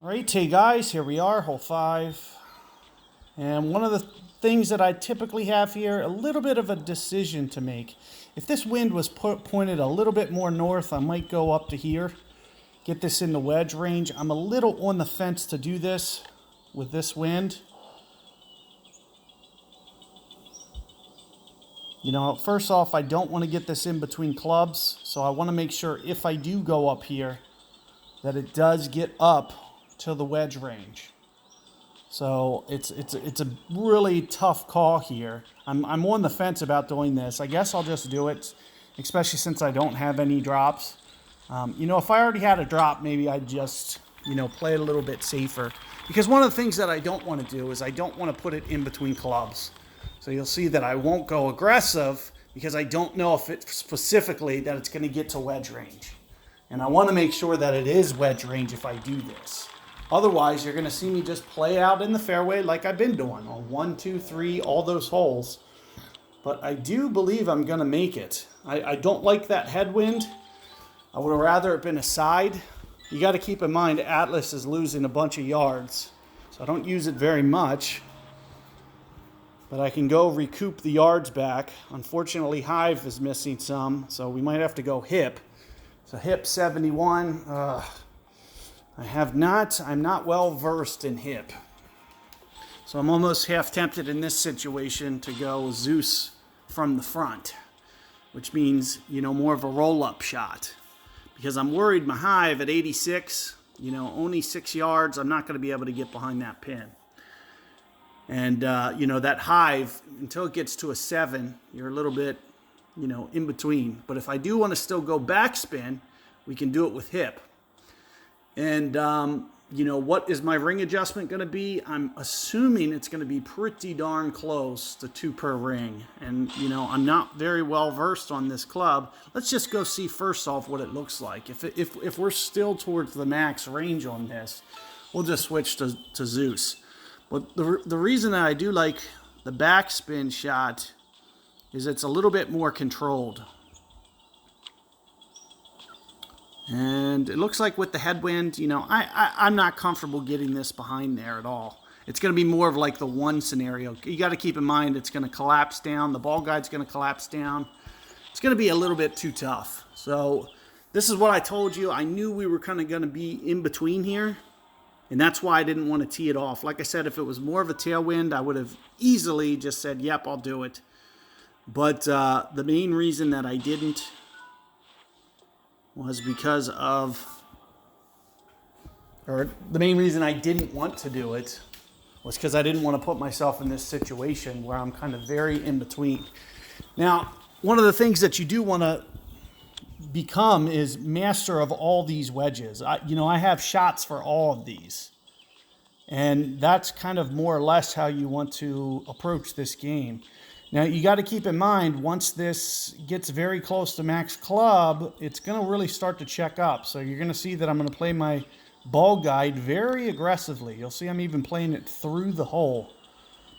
All right, hey guys, here we are, hole 5. And one of the things that I typically have here, a little bit of a decision to make. If this wind was pointed a little bit more north, I might go up to here, get this in the wedge range. I'm a little on the fence to do this with this wind. You know, first off, I don't want to get this in between clubs, so I want to make sure if I do go up here, that it does get up to the wedge range. So it's a really tough call here. I'm on the fence about doing this. I guess I'll just do it, especially since I don't have any drops. If I already had a drop, maybe I'd just, play it a little bit safer. Because one of the things that I don't want to do is I don't want to put it in between clubs. So you'll see that I won't go aggressive because I don't know if it specifically that it's going to get to wedge range. And I want to make sure that it is wedge range if I do this. Otherwise, you're going to see me just play out in the fairway like I've been doing on 1, 2, 3, all those holes. But I do believe I'm going to make it. I don't like that headwind. I would have rather it been a side. You got to keep in mind Atlas is losing a bunch of yards. So I don't use it very much. But I can go recoup the yards back. Unfortunately, Hive is missing some, so we might have to go hip. So hip 71. I'm not well versed in hip. So I'm almost half tempted in this situation to go Zeus from the front, which means, more of a roll-up shot. Because I'm worried my Hive at 86, only 6 yards, I'm not going to be able to get behind that pin. And, that Hive, until it gets to a 7, you're a little bit, in between. But if I do want to still go backspin, we can do it with hip. And, what is my ring adjustment going to be? I'm assuming it's going to be pretty darn close to 2 per ring. And, I'm not very well versed on this club. Let's just go see first off what it looks like. If we're still towards the max range on this, we'll just switch to Zeus. But the reason that I do like the backspin shot is it's a little bit more controlled. And it looks like with the headwind, I'm not comfortable getting this behind there at all. It's going to be more of like the 1 scenario. You got to keep in mind it's going to collapse down. The ball guide's going to collapse down. It's going to be a little bit too tough. So this is what I told you. I knew we were kind of going to be in between here. And that's why I didn't want to tee it off. Like I said, if it was more of a tailwind, I would have easily just said, yep, I'll do it. But the main reason that I didn't was because of, or the main reason I didn't want to do it was because I didn't want to put myself in this situation where I'm kind of very in between. Now, one of the things that you do want to become is master of all these wedges. I have shots for all of these. And that's kind of more or less how you want to approach this game. Now, you got to keep in mind, once this gets very close to max club, it's going to really start to check up. So you're going to see that I'm going to play my ball guide very aggressively. You'll see I'm even playing it through the hole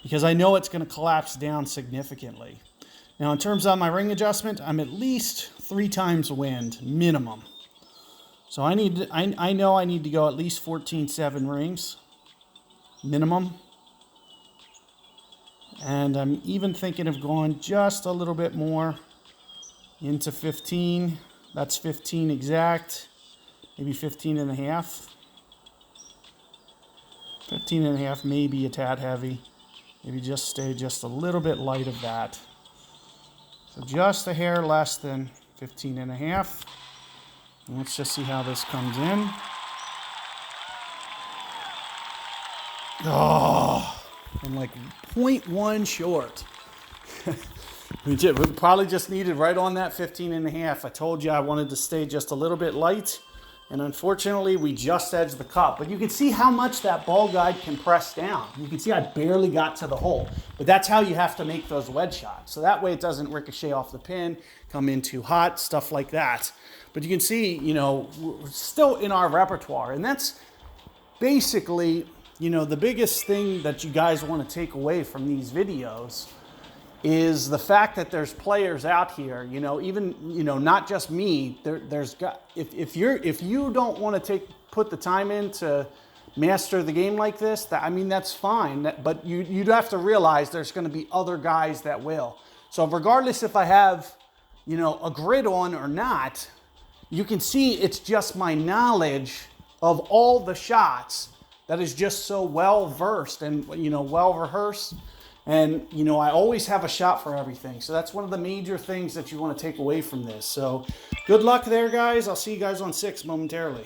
because I know it's going to collapse down significantly. Now, in terms of my ring adjustment, I'm at least 3 times wind, minimum. So I know I need to go at least 14.7 rings, minimum. And I'm even thinking of going just a little bit more into 15. That's 15 exact, maybe 15 and a half. 15 and a half, maybe a tad heavy. Maybe just stay just a little bit light of that. So just a hair less than 15 and a half. And let's just see how this comes in. Oh, I'm like 0.1 short. We probably just needed right on that 15 and a half. I told you I wanted to stay just a little bit light. And unfortunately, we just edged the cup. But you can see how much that ball guide can press down. You can see I barely got to the hole. But that's how you have to make those wedge shots. So that way it doesn't ricochet off the pin, come in too hot, stuff like that. But you can see, we're still in our repertoire. And that's basically, the biggest thing that you guys want to take away from these videos is the fact that there's players out here, even, not just me, there's got, if you don't want to put the time in to master the game like this, I mean, that's fine. But you'd have to realize there's going to be other guys that will. So regardless if I have, you know, a grid on or not, you can see it's just my knowledge of all the shots that is just so well versed and, you know, well rehearsed. And, you know, I always have a shot for everything. So that's one of the major things that you want to take away from this. So good luck there, guys. I'll see you guys on 6 momentarily.